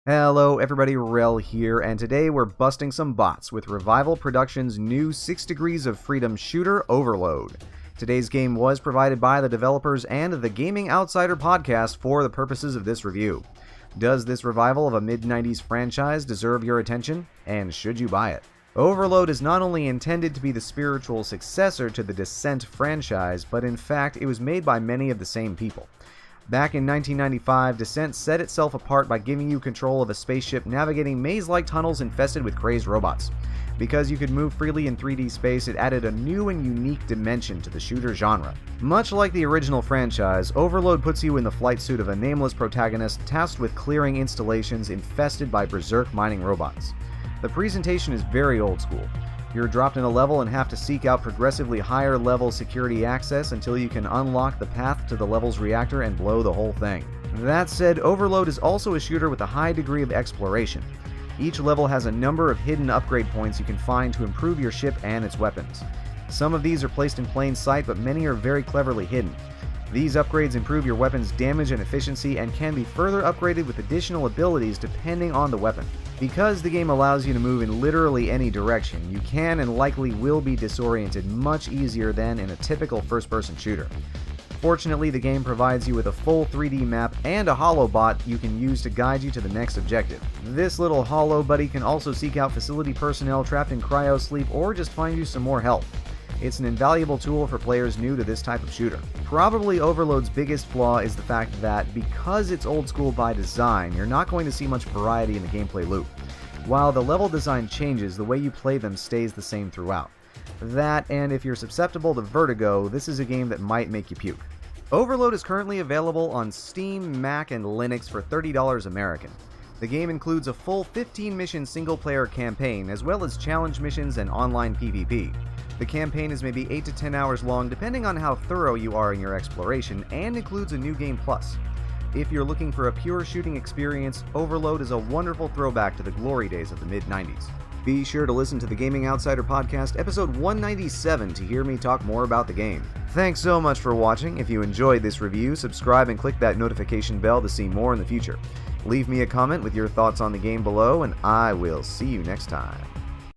Hello everybody, Relle here, and today we're busting some bots with Revival Productions' new 6 Degrees of Freedom shooter, Overload. Today's game was provided by the developers and the Gaming Outsider podcast for the purposes of this review. Does this revival of a mid-90s franchise deserve your attention, and should you buy it? Overload is not only intended to be the spiritual successor to the Descent franchise, but in fact it was made by many of the same people. Back in 1995, Descent set itself apart by giving you control of a spaceship navigating maze-like tunnels infested with crazed robots. Because you could move freely in 3D space, it added a new and unique dimension to the shooter genre. Much like the original franchise, Overload puts you in the flight suit of a nameless protagonist tasked with clearing installations infested by berserk mining robots. The presentation is very old school. You're dropped in a level and have to seek out progressively higher level security access until you can unlock the path to the level's reactor and blow the whole thing. That said, Overload is also a shooter with a high degree of exploration. Each level has a number of hidden upgrade points you can find to improve your ship and its weapons. Some of these are placed in plain sight, but many are very cleverly hidden. These upgrades improve your weapon's damage and efficiency and can be further upgraded with additional abilities depending on the weapon. Because the game allows you to move in literally any direction, you can and likely will be disoriented much easier than in a typical first-person shooter. Fortunately, the game provides you with a full 3D map and a holo bot you can use to guide you to the next objective. This little holo buddy can also seek out facility personnel trapped in cryo-sleep or just find you some more help. It's an invaluable tool for players new to this type of shooter. Probably Overload's biggest flaw is the fact that because it's old school by design, you're not going to see much variety in the gameplay loop. While the level design changes, the way you play them stays the same throughout. That, and if you're susceptible to vertigo, this is a game that might make you puke. Overload is currently available on Steam, Mac, and Linux for $30 American. The game includes a full 15-mission single-player campaign, as well as challenge missions and online PvP. The campaign is maybe 8 to 10 hours long depending on how thorough you are in your exploration, and includes a new game plus. If you're looking for a pure shooting experience, Overload is a wonderful throwback to the glory days of the mid-90s. Be sure to listen to the Gaming Outsider podcast episode 197 to hear me talk more about the game. Thanks so much for watching. If you enjoyed this review, subscribe and click that notification bell to see more in the future. Leave me a comment with your thoughts on the game below, and I will see you next time.